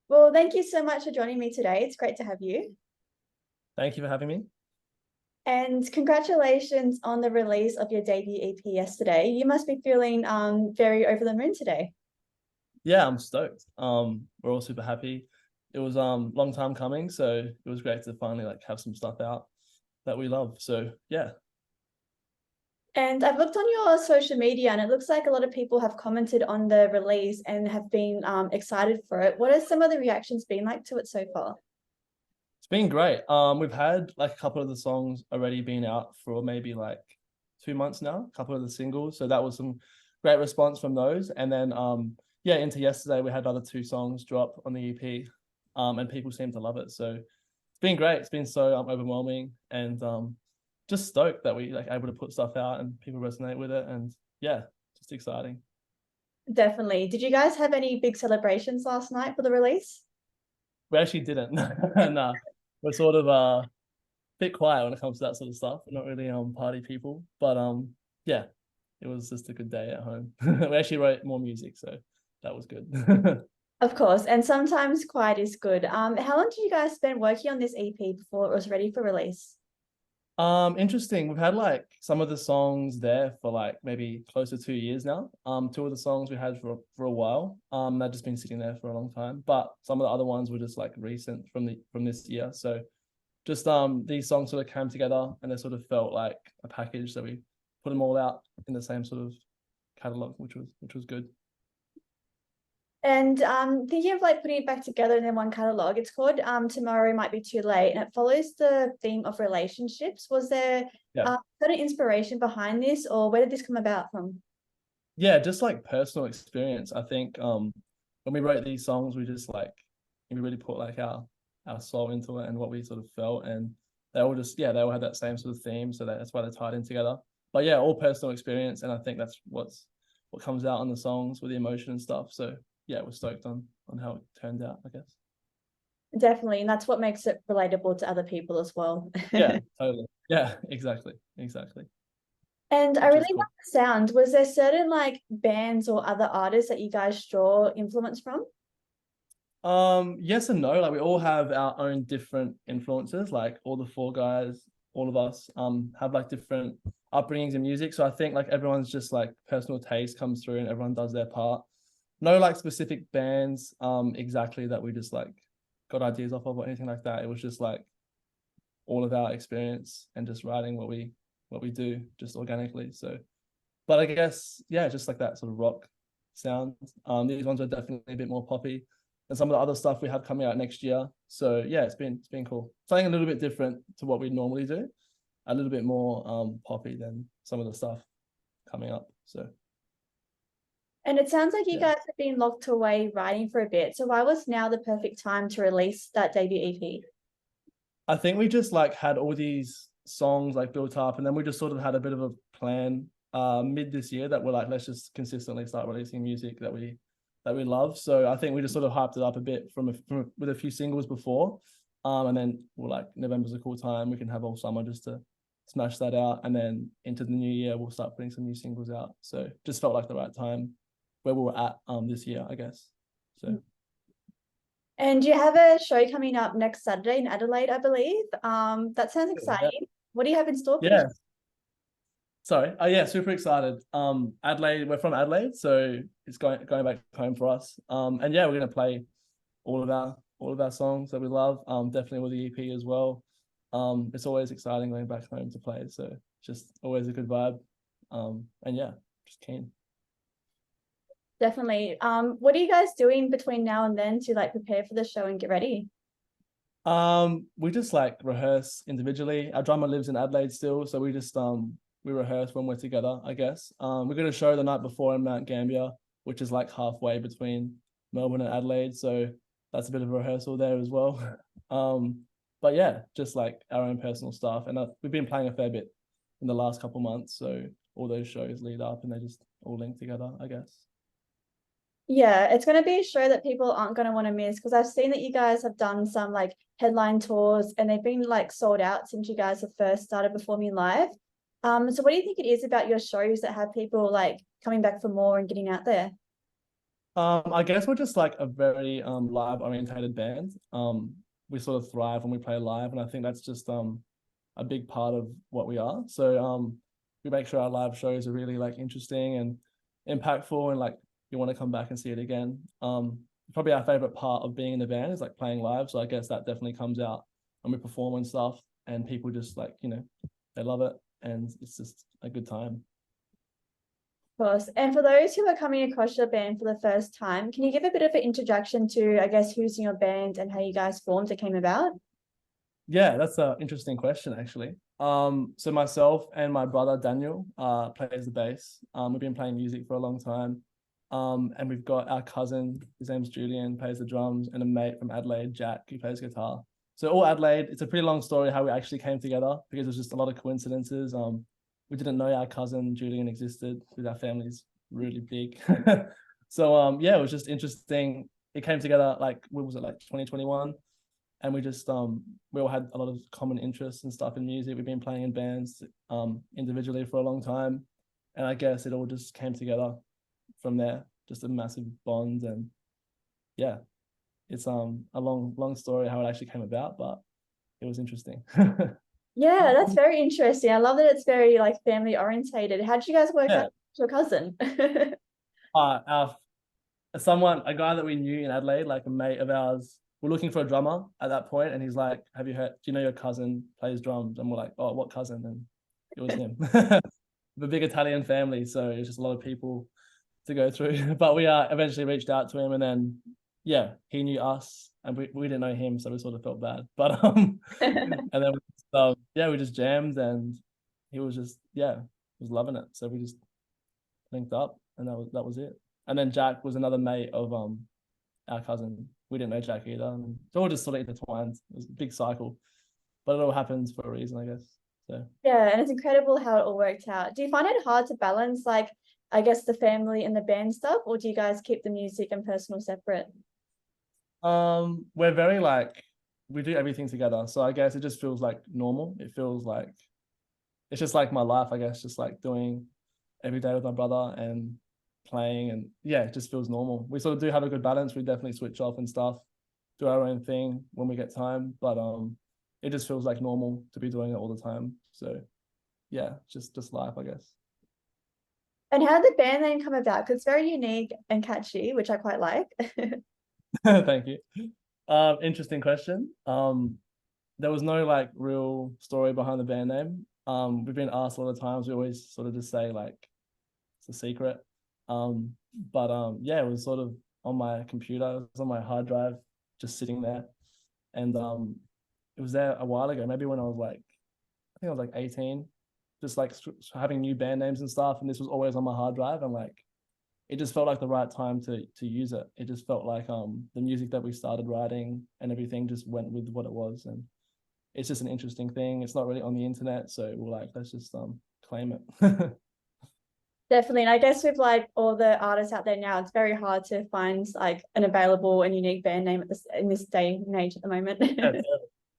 Well, thank you so much for joining me today. It's great to have you. Thank you for having me. And congratulations on the release of your debut EP yesterday. You must be feeling very over the moon today. Yeah, I'm stoked. We're all super happy. It was long time coming, so it was great to finally like have some stuff out that we love. So yeah. And I've looked on your social media and it looks like a lot of people have commented on the release and have been excited for it. What are some of the reactions been like to it so far? It's been great. We've had like a couple of the songs already been out for maybe like 2 months now, a couple of the singles. So that was some great response from those. And then yeah, into yesterday we had other two songs drop on the EP. And people seem to love it. So it's been great. It's been so overwhelming and just stoked that we like able to put stuff out and people resonate with it. And yeah, just exciting. Definitely. Did you guys have any big celebrations last night for the release? We actually didn't. Nah, we're sort of bit quiet when it comes to that sort of stuff. We're not really party people, but yeah, it was just a good day at home. We actually wrote more music, so that was good. Of course, and sometimes quiet is good. How long did you guys spend working on this EP before it was ready for release? Interesting. We've had like some of the songs there for like maybe close to 2 years now. Two of the songs we had for a while. They've just been sitting there for a long time. But some of the other ones were just like recent from this year. So just these songs sort of came together and they sort of felt like a package. So we put them all out in the same sort of catalog, which was good. And thinking of like putting it back together in one catalog, it's called Tomorrow Might Be Too Late, and it follows the theme of relationships. Was there Yeah. certain inspiration behind this, or where did this come about from? Yeah, just like personal experience. I think when we wrote these songs, we really put like our soul into it and what we sort of felt, and they all had that same sort of theme, so that's why they're tied in together. But yeah, all personal experience, and I think that's what comes out on the songs with the emotion and stuff. So yeah, we're stoked on how it turned out, I guess. Definitely, and that's what makes it relatable to other people as well. Yeah, totally. Yeah, exactly. And I Which really is love cool. the sound. Was there certain like bands or other artists that you guys draw influence from? Yes and no. Like we all have our own different influences. Like all the four guys, all of us, have like different upbringings in music. So I think like everyone's just like personal taste comes through and everyone does their part. No like specific bands, exactly that we just like got ideas off of or anything like that. It was just like all of our experience and just writing what we do just organically. So, but I guess yeah, just like that sort of rock sound. These ones are definitely a bit more poppy than some of the other stuff we have coming out next year. So yeah, it's been cool. Something a little bit different to what we normally do. A little bit more poppy than some of the stuff coming up. So And it sounds like you yeah. guys have been locked away writing for a bit. So why was now the perfect time to release that debut EP? I think we just like had all these songs like built up, and then we just sort of had a bit of a plan mid this year that we're like, let's just consistently start releasing music that we love. So I think we just sort of hyped it up a bit with a few singles before. And then we're like, November's a cool time. We can have all summer just to smash that out. And then into the new year, we'll start putting some new singles out. So just felt like the right time where we were at this year, I guess. So And you have a show coming up next Saturday in Adelaide, I believe. That sounds yeah. exciting. What do you have in store for the Yeah. Sorry. Oh yeah, super excited. Adelaide, we're from Adelaide, so it's going back home for us. And yeah, we're gonna play all of our songs that we love. Definitely with the EP as well. It's always exciting going back home to play, so just always a good vibe. And yeah, just keen. Definitely. What are you guys doing between now and then to like prepare for the show and get ready? We just like rehearse individually. Our drummer lives in Adelaide still, so we rehearse when we're together, I guess. We're gonna show the night before in Mount Gambier, which is like halfway between Melbourne and Adelaide, so that's a bit of a rehearsal there as well. But yeah, just like our own personal stuff, and we've been playing a fair bit in the last couple months, so all those shows lead up and they just all link together, I guess. Yeah, it's going to be a show that people aren't going to want to miss because I've seen that you guys have done some like headline tours and they've been like sold out since you guys have first started performing live. So what do you think it is about your shows that have people like coming back for more and getting out there? I guess we're just like a very live orientated band. We sort of thrive when we play live, and I think that's just a big part of what we are. So we make sure our live shows are really like interesting and impactful, and like you want to come back and see it again. Probably our favorite part of being in the band is like playing live. So I guess that definitely comes out when we perform and stuff, and people just like, they love it, and it's just a good time. Of course. And for those who are coming across your band for the first time, can you give a bit of an introduction to, I guess, who's in your band and how you guys formed and came about? Yeah, that's an interesting question actually. So myself and my brother Daniel plays the bass. We've been playing music for a long time. And we've got our cousin, his name's Julian, plays the drums, and a mate from Adelaide, Jack, who plays guitar. So all Adelaide. It's a pretty long story how we actually came together because there's just a lot of coincidences. We didn't know our cousin Julian existed because our family's really big. So yeah, it was just interesting. It came together like what was it, like 2021? And we just we all had a lot of common interests and stuff in music. We've been playing in bands individually for a long time, and I guess it all just came together from there. Just a massive bond, and yeah, it's a long story how it actually came about, but it was interesting. Yeah, that's very interesting. I love that it's very like family orientated. How did you guys work Yeah, out your cousin? our a guy that we knew in Adelaide, like a mate of ours, we're looking for a drummer at that point, and he's like, "Have you heard? Do you know your cousin plays drums?" And we're like, "Oh, what cousin?" And it was him. The big Italian family, so it's just a lot of people to go through. But we eventually reached out to him, and then yeah, he knew us, and we didn't know him, so we sort of felt bad. But and then yeah, we just jammed, and he was just was loving it. So we just linked up, and that was it. And then Jack was another mate of our cousin. We didn't know Jack either. And it's all just sort of intertwined. It was a big cycle, but it all happens for a reason, I guess. So Yeah, and it's incredible how it all worked out. Do you find it hard to balance, like, I guess, the family and the band stuff, or do you guys keep the music and personal separate? we're very like we do everything together. So I guess it just feels like normal. It feels like it's just like my life, I guess, just like doing every day with my brother and playing, and yeah, it just feels normal. We sort of do have a good balance. We definitely switch off and stuff, do our own thing when we get time, but it just feels like normal to be doing it all the time. So yeah, just life, I guess. And how did the band name come about? Because it's very unique and catchy, which I quite like. Thank you. Interesting question. There was no like real story behind the band name. We've been asked a lot of times. We always sort of just say like it's a secret. But yeah, it was sort of on my computer, it was on my hard drive, just sitting there. And it was there a while ago, maybe when I was like, I think I was like 18, just like having new band names and stuff. And this was always on my hard drive. And like, it just felt like the right time to use it. It just felt like the music that we started writing and everything just went with what it was. And it's just an interesting thing. It's not really on the internet. So we're like, let's just claim it. Definitely. And I guess with like all the artists out there now, it's very hard to find like an available and unique band name at this in this day and age at the moment. Yeah,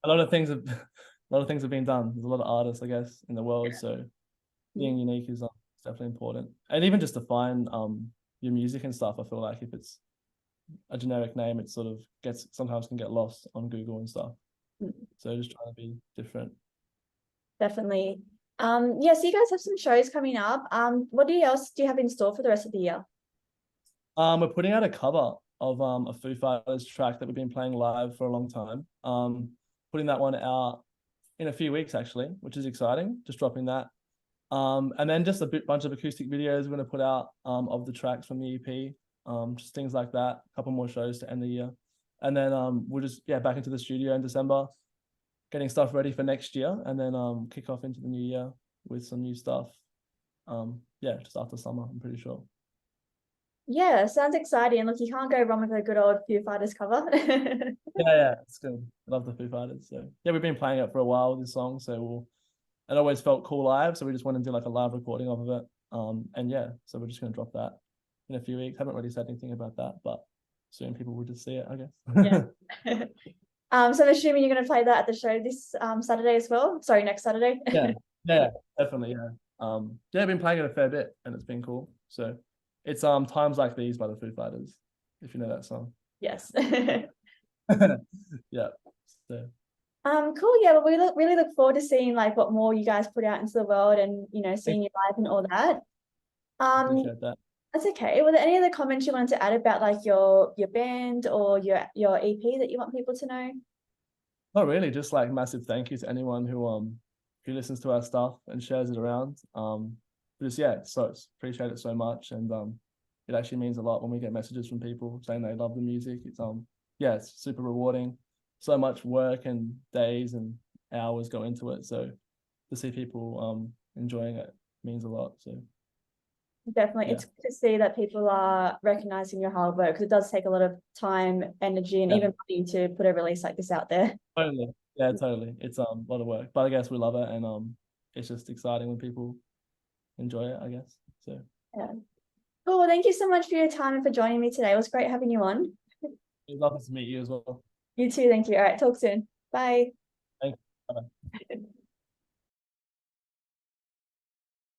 a lot of things have a lot of things have been done. There's a lot of artists, I guess, in the world. So being unique is definitely important. And even just to find your music and stuff, I feel like if it's a generic name, it sort of sometimes can get lost on Google and stuff. So just trying to be different. Definitely. Yeah, so you guys have some shows coming up. What else do you have in store for the rest of the year? We're putting out a cover of a Foo Fighters track that we've been playing live for a long time. Putting that one out in a few weeks actually, which is exciting. Just dropping that. And then just a bunch of acoustic videos we're going to put out of the tracks from the EP. Just things like that. A couple more shows to end the year, and then we'll just back into the studio in December, getting stuff ready for next year, and then kick off into the new year with some new stuff. Just after summer, I'm pretty sure. Yeah, sounds exciting. Look, you can't go wrong with a good old Foo Fighters cover. Yeah, it's good. I love the Foo Fighters. So yeah, we've been playing it for a while with this song, so it always felt cool live, so we just wanted to do like a live recording of it. And yeah, so we're just gonna drop that in a few weeks. Haven't really said anything about that, but soon people will just see it, I guess. Yeah. So I'm assuming you're going to play that at the show this Saturday as well. Sorry, next Saturday. Yeah, definitely, yeah. I've been playing it a fair bit, and it's been cool. So It's Times Like These by the Foo Fighters, if you know that song. Yes. Yeah. So Cool. Yeah, well, we really look forward to seeing like what more you guys put out into the world and seeing you live and all that. appreciate that. That's okay. Were there any other comments you wanted to add about like your band or your EP that you want people to know? Not really, just like massive thank you to anyone who listens to our stuff and shares it around. Just yeah, so appreciate it so much, and it actually means a lot when we get messages from people saying they love the music. It's yeah, it's super rewarding. So much work and days and hours go into it, so to see people enjoying it means a lot. So Definitely. yeah. It's good to see that people are recognizing your hard work because it does take a lot of time, energy, and Yeah. even money to put a release like this out there. Totally. Yeah, totally. It's a lot of work, but I guess we love it, and it's just exciting when people enjoy it, I guess. So Yeah. Cool. Well, thank you so much for your time and for joining me today. It was great having you on. it was lovely to meet you as well. You too. Thank you. All right. Talk soon. Bye. Thank you. Bye.